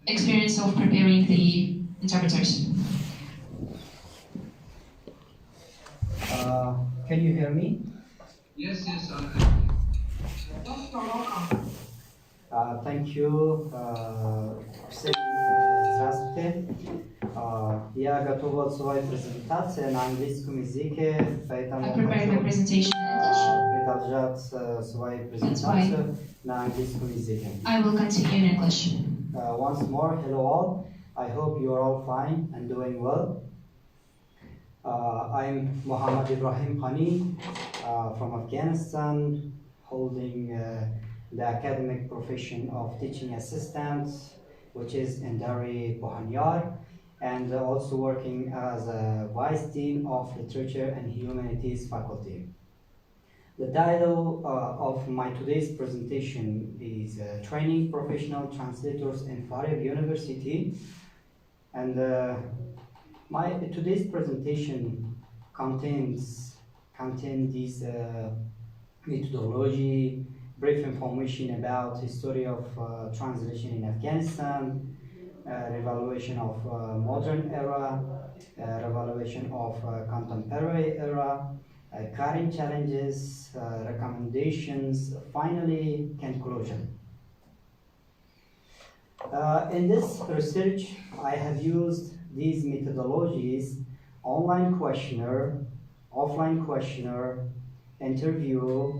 experience of preparing the interpreters. Can you hear me? Yes, yes, Thank you. Здравствуйте. Я готовил свою презентацию на английском языке, поэтому I prepared my presentation in English. продолжать свою презентацию на английском языке. I will continue in English. Once more, hello all. I hope you are all fine and doing well. I'm Muhammad ابراهیم from Afghanistan, holding the academic profession of teaching assistant, which is in Pوهنیار, and also working as a vice dean of literature and humanities faculty. The title of my today's presentation is Training Professional Translators in Fariab University, and my today's presentation contains these methodology, brief information about history of translation in Afghanistan, revaluation of modern era, revaluation of contemporary era, current challenges, recommendations, finally conclusion. In this research, I have used these methodologies: online questionnaire, offline questionnaire, interview,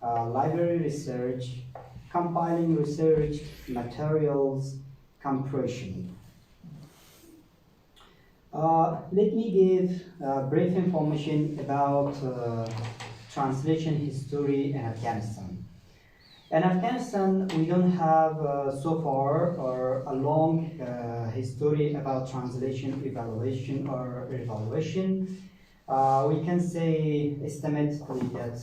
library research, compiling research materials, compression. Let me give brief information about translation history in Afghanistan. In Afghanistan, we don't have so far a long history about translation, evaluation, or revaluation. We can say estimatedly that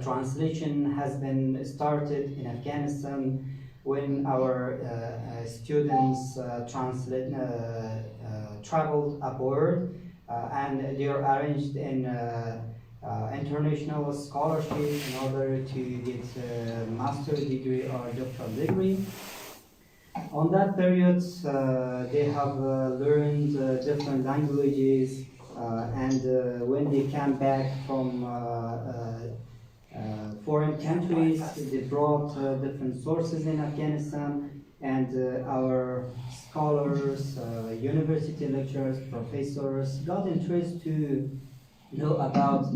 translation has been started in Afghanistan when our students traveled abroad and they are arranged in international scholarship in order to get a master's degree or doctoral degree. On that period, they have learned different languages, and when they came back from foreign countries, they brought different sources in Afghanistan, and our scholars, university lecturers, professors got interest to know about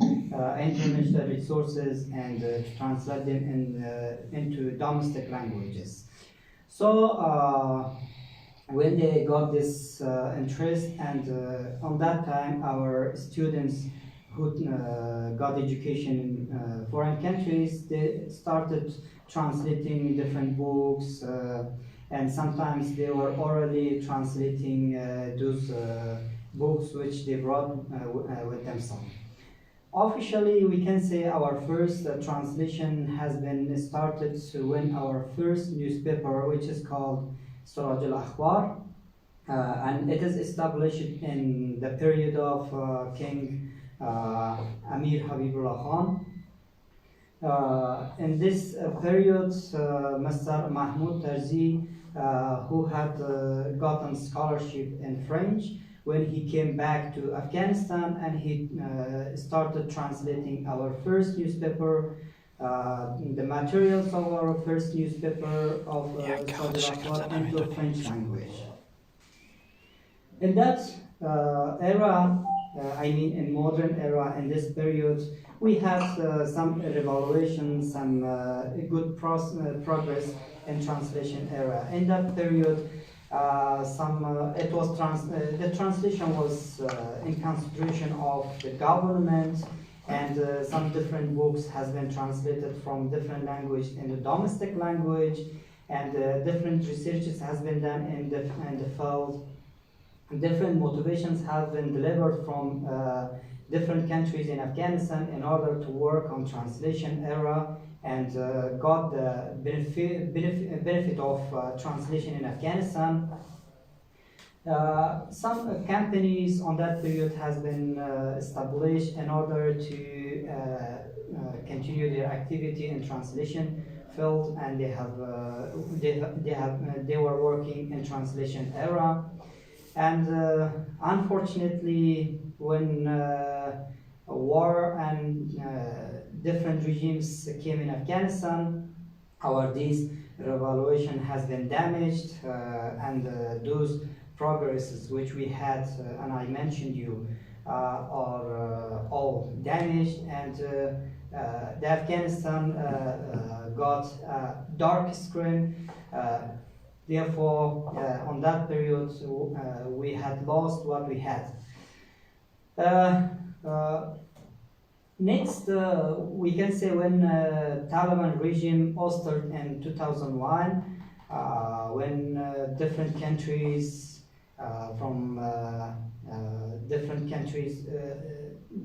international resources and to translate them into domestic languages. So when they got this interest, and on that time our students who got education in foreign countries, they started translating different books, and sometimes they were orally translating those books which they brought with themselves. Officially, we can say our first translation has been started when our first newspaper, which is called Suraj al-Akhbar, and it is established in the period of King Amir Habibullah Khan. In this period, Mr. Mahmoud Tarzi, who had gotten scholarship in French, when he came back to Afghanistan, and he started translating our first newspaper, the materials of our first newspaper of into French language. In that era, I mean in modern era, in this period, we had some revaluation, some good progress in translation era. In that period, the translation was in consideration of the government, and some different books has been translated from different language in the domestic language, and different researches has been done in the field. Different motivations have been delivered from different countries in Afghanistan in order to work on translation era, and got the benefit of translation in Afghanistan. Some companies on that period has been established in order to continue their activity in translation field, and they were working in translation era. And unfortunately, when war and different regimes came in Afghanistan, this revaluation has been damaged, and those progresses which we had, and I mentioned you, are all damaged, and the Afghanistan got a dark screen. Therefore, on that period, we had lost what we had. Next, we can say when Taliban regime ousted in 2001, when different countries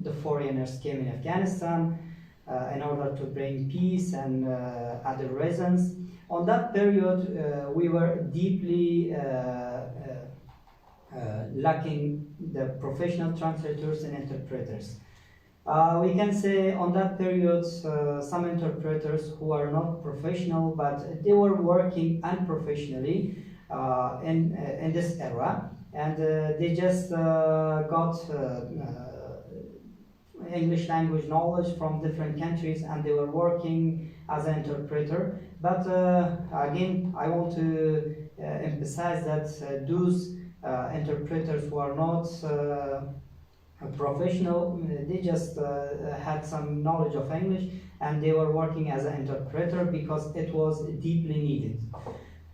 the foreigners came in Afghanistan in order to bring peace and other reasons. On that period, we were deeply lacking the professional translators and interpreters. We can say on that period, some interpreters who are not professional, but they were working unprofessionally in this era, and they just got English language knowledge from different countries, and they were working as an interpreter. But again, I want to emphasize that those interpreters who are not professional, they just had some knowledge of English, and they were working as an interpreter because it was deeply needed.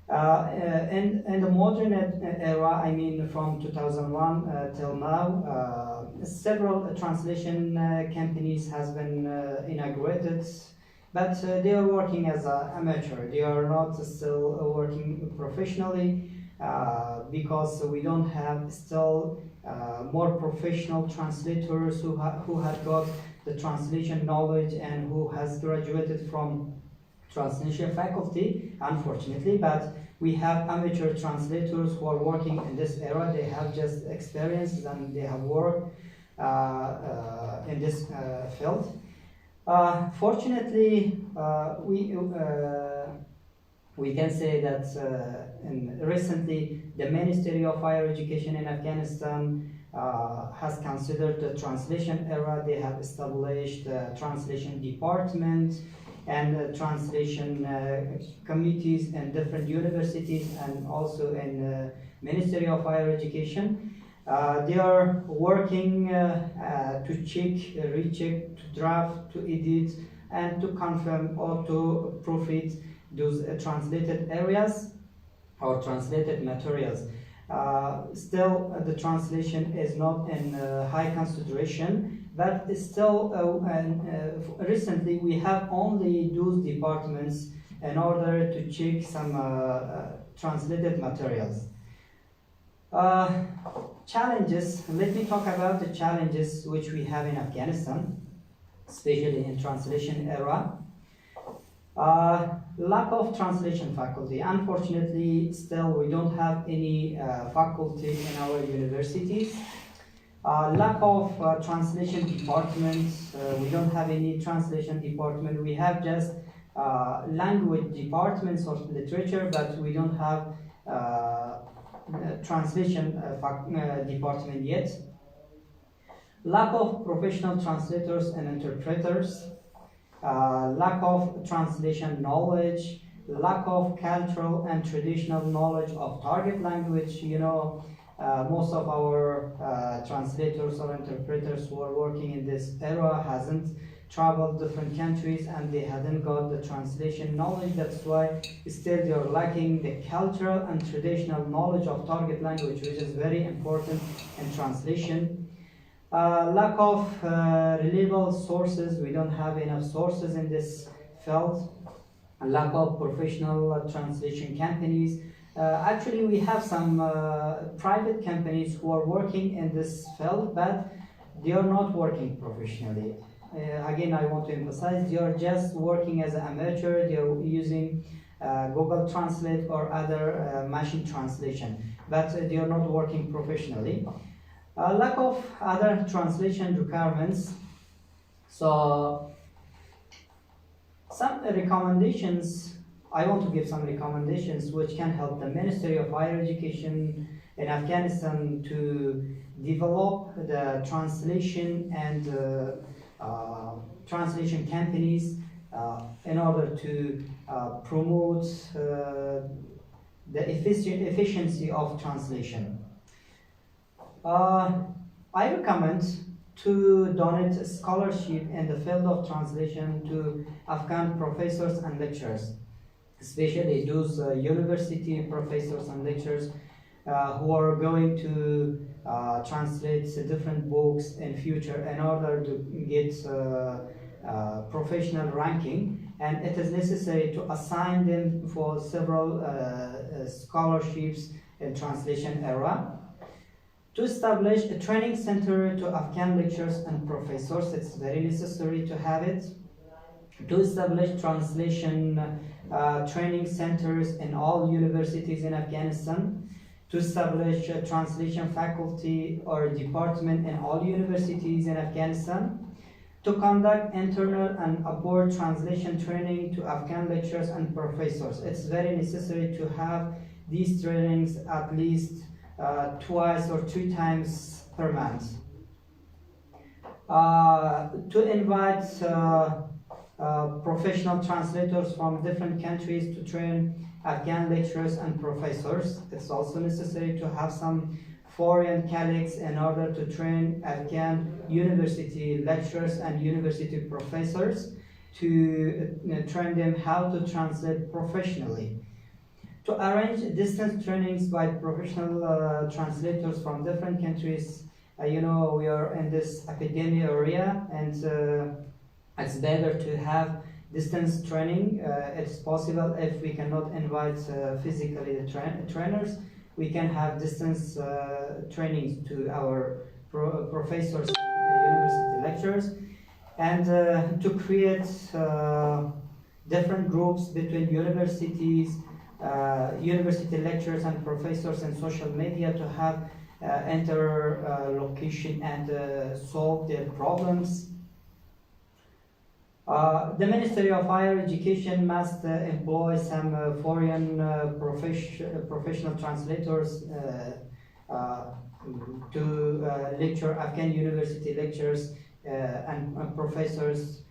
In the modern era, I mean from 2001 till now, several translation companies has been inaugurated, but they are working as an amateur. They are not still working professionally because we don't have still more professional translators who have got the translation knowledge and who has graduated from translation faculty, unfortunately, but we have amateur translators who are working in this era. They have just experience and they have worked in this field. Fortunately, we can say that recently the Ministry of Higher Education in Afghanistan has considered the translation era. They have established a translation department and translation committees in different universities and also in Ministry of Higher Education. They are working to check, recheck, to draft, to edit, and to confirm or to proofread those translated areas or translated materials. Still, the translation is not in high consideration, but still, recently we have only those departments in order to check some translated materials. Challenges, let me talk about the challenges which we have in Afghanistan, especially in translation era. Lack of translation faculty. Unfortunately, still we don't have any faculty in our universities. Lack of translation department. We don't have any translation department. We have just language departments of literature, but we don't have translation department yet. Lack of professional translators and interpreters. Lack of translation knowledge, lack of cultural and traditional knowledge of target language. You know, most of our translators or interpreters who are working in this era hasn't traveled different countries and they hadn't got the translation knowledge. That's why still they are lacking the cultural and traditional knowledge of target language, which is very important in translation. Lack of reliable sources. We don't have enough sources in this field. Lack of professional translation companies. Actually, we have some private companies who are working in this field, but they are not working professionally. Again, I want to emphasize, they are just working as an amateur. They are using Google Translate or other machine translation, but they are not working professionally. Lack of other translation requirements. So Some recommendations, I want to give some recommendations which can help the Ministry of Higher Education in Afghanistan to develop the translation and translation companies in order to promote the efficiency of translation. I recommend to donate a scholarship in the field of translation to Afghan professors and lecturers, especially those university professors and lecturers who are going to translate different books in future in order to get professional ranking, and it is necessary to assign them for several scholarships in translation era. To establish a training center to Afghan lecturers and professors, it's very necessary to have it. To establish translation training centers in all universities in Afghanistan. To establish a translation faculty or department in all universities in Afghanistan. To conduct internal and abroad translation training to Afghan lecturers and professors. It's very necessary to have these trainings at least twice or 3 times per month. To invite professional translators from different countries to train Afghan lecturers and professors. It's also necessary to have some foreign colleagues in order to train Afghan university lecturers and university professors to train them how to translate professionally. To arrange distance trainings by professional translators from different countries. You know, we are in this academic area, and it's better to have distance training. It's possible if we cannot invite physically the trainers, we can have distance trainings to our professors and university lecturers, and to create different groups between universities, university lecturers and professors in social media to have interlocution and solve their problems. The Ministry of Higher Education must employ some foreign professional translators to lecture Afghan university lecturers and professors,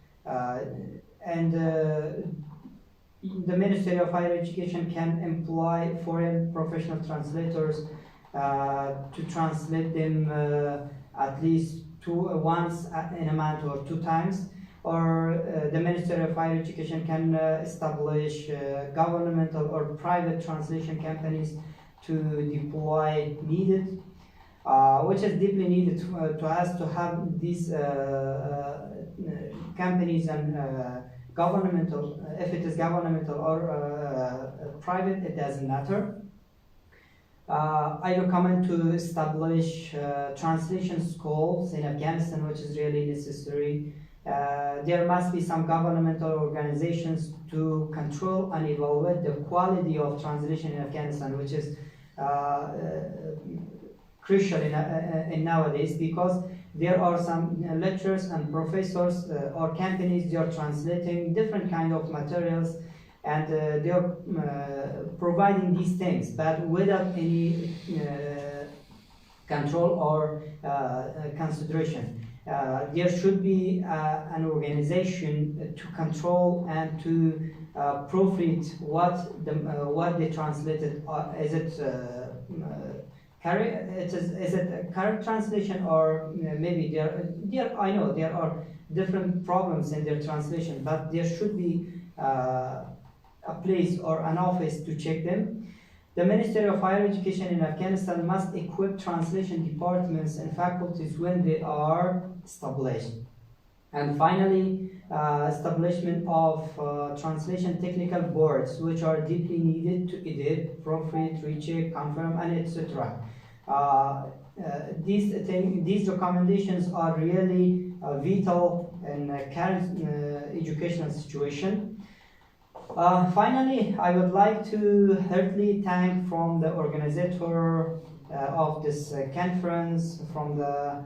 and the Ministry of Higher Education can employ foreign professional translators to translate them at least once in a month or 2 times. Or the Ministry of Higher Education can establish governmental or private translation companies to deploy needed, which is deeply needed to us to have these companies and governmental, if it is governmental or private, it doesn't matter. I recommend to establish translation schools in Afghanistan, which is really necessary. There must be some governmental organizations to control and evaluate the quality of translation in Afghanistan, which is crucial in nowadays, because there are some lecturers and professors or companies, they are translating different kind of materials, and they are providing these things, but without any control or consideration. There should be an organization to control and to proofread what they translated. Is it a correct translation, or maybe there? I know there are different problems in their translation, but there should be a place or an office to check them. The Ministry of Higher Education in Afghanistan must equip translation departments and faculties when they are established. And finally, establishment of translation technical boards, which are deeply needed to edit, proofread, recheck, confirm, and etc. These recommendations are really vital in current educational situation. Finally, I would like to heartily thank from the organizer of this conference, from the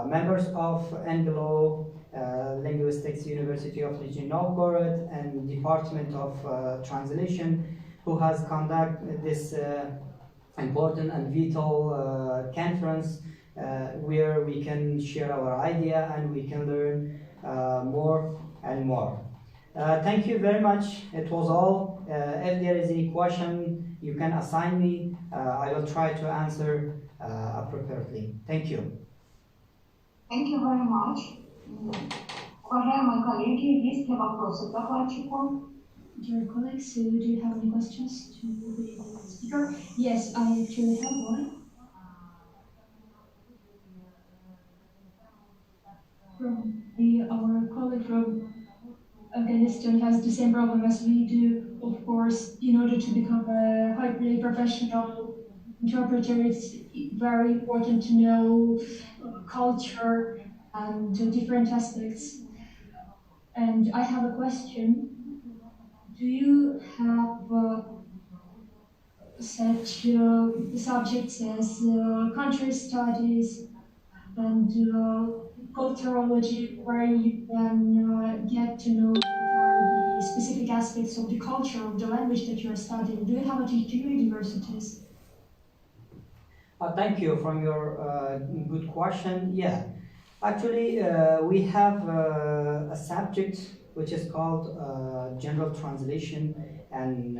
members of Anglo Linguistics, University of Nizhny Novgorod, and Department of Translation, who has conducted this important and vital conference where we can share our idea and we can learn more and more. Thank you very much. It was all. If there is any question, you can assign me. I will try to answer appropriately. Thank you. Thank you very much. Уважаемые коллеги, есть ли вопросы к докладчику? Dear colleagues, do you have any questions to the speaker? Yes, I actually have one. Our colleague from Afghanistan has the same problem as we do. Of course, in order to become a highly professional interpreter, it's very important to know culture and different aspects. And I have a question. Do you have such subjects as country studies and culturology, where you can get to know the specific aspects of the culture of the language that you're studying? Do you have it at your universities? Thank you for your good question. Yeah, actually, we have a subject which is called general translation, and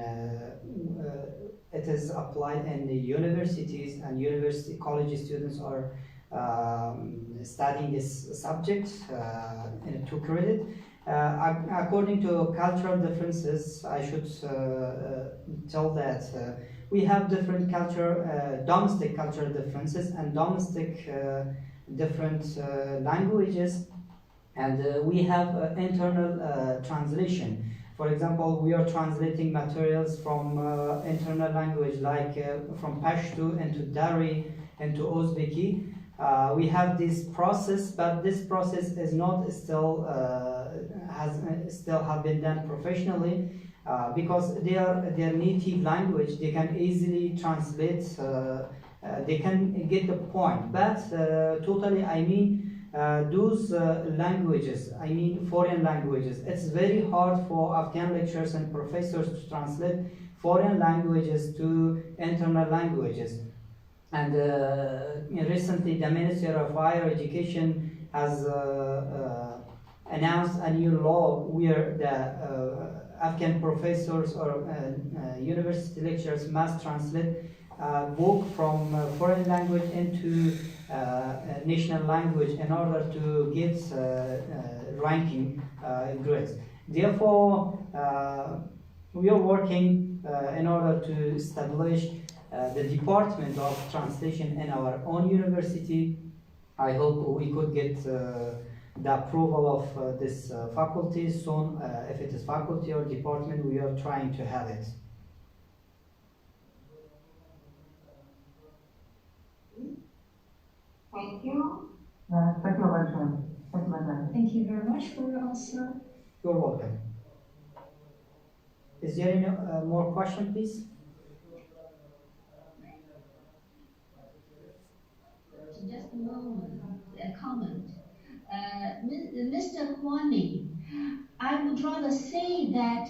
it is applied in the universities, and university college students are studying this subject in 2 credits. According to cultural differences, I should tell that we have different culture, domestic cultural differences and domestic different languages, and we have internal translation. For example, we are translating materials from internal language, like from Pashto into Dari into Uzbeki. We have this process, but this process is not still have been done professionally because they are their native language. They can easily translate. They can get the point, but totally, I mean. Those languages, I mean foreign languages, it's very hard for Afghan lecturers and professors to translate foreign languages to internal languages. And recently the Ministry of Higher Education has announced a new law where the Afghan professors or university lecturers must translate a book from foreign language into national language in order to get ranking grades. Therefore, we are working in order to establish the Department of Translation in our own university. I hope we could get the approval of this faculty soon. If it is faculty or department, we are trying to have it. Thank you. Thank you very much. Thank you very much for your answer. You're welcome. Is there any more question, please? Just a moment, a comment. Mr. Kwani, I would rather say that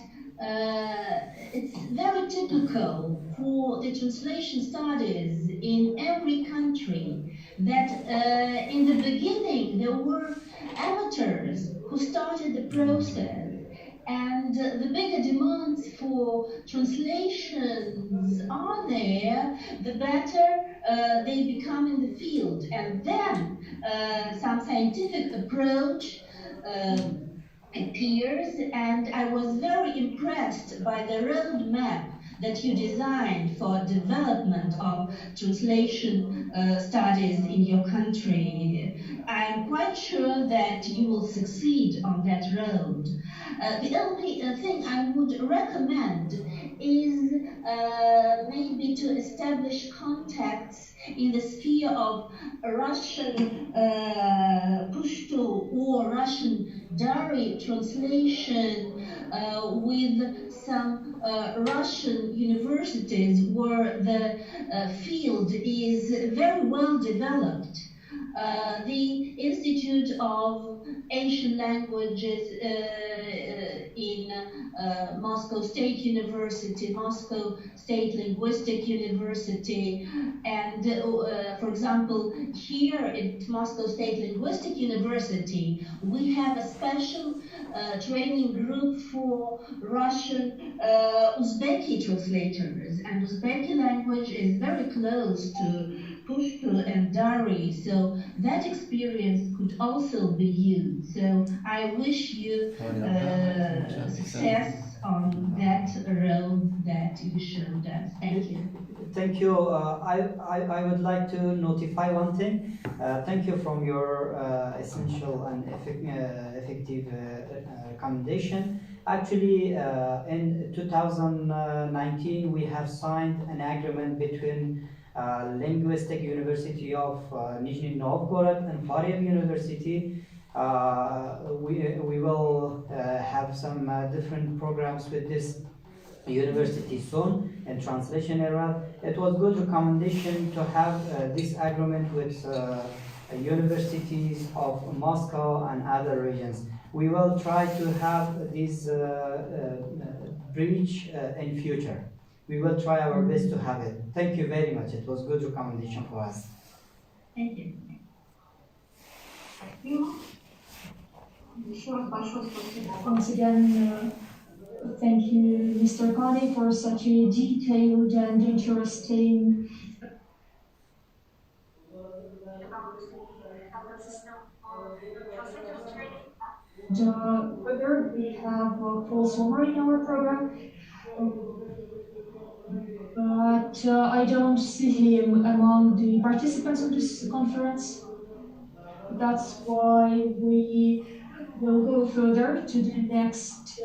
it's very typical for the translation studies in every country that in the beginning there were amateurs who started the process, and the bigger demands for translations are there, the better they become in the field. And then some scientific approach appears, and I was very impressed by the roadmap that you designed for development of translation studies in your country. I'm quite sure that you will succeed on that road. The only thing I would recommend is maybe to establish contacts in the sphere of Russian Pashto or Russian Dari translation with some Russian universities where the field is very well developed. the Institute of Asian Languages in Moscow State University, Moscow State Linguistic University, and for example, here at Moscow State Linguistic University, we have a special training group for Russian Uzbeki translators, and Uzbeki language is very close to Pushto and Dari, so that experience could also be used. So I wish you success on that road that you showed us. Thank you. Thank you. I would like to notify one thing. Thank you from your essential and effective recommendation. Actually, in 2019, we have signed an agreement between Linguistic University of Nizhny Novgorod and Fariab University. We will have some different programs with this university soon in translation era. It was good recommendation to have this agreement with universities of Moscow and other regions. We will try to have this bridge in future. We will try our best to have it. Thank you very much. It was good recommendation for us. Thank you. Еще раз большое спасибо. Once again, thank you, Mr. Qani, for such a detailed and interesting whether we have a full summary in our program, but I don't see him among the participants of this conference. That's why we will go further to the next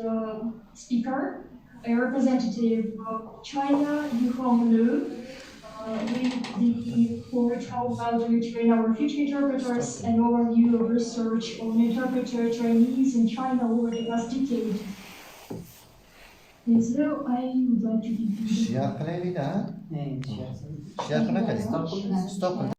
speaker, a representative of China, Yuhong Lu, with the report how well to train our future interpreters and overview of research on interpreter trainees in China over the past decade. So I would like to give you شیعه کنه میدن؟ Yes. شیعه کنه کردیم؟ ستاپ کنیم؟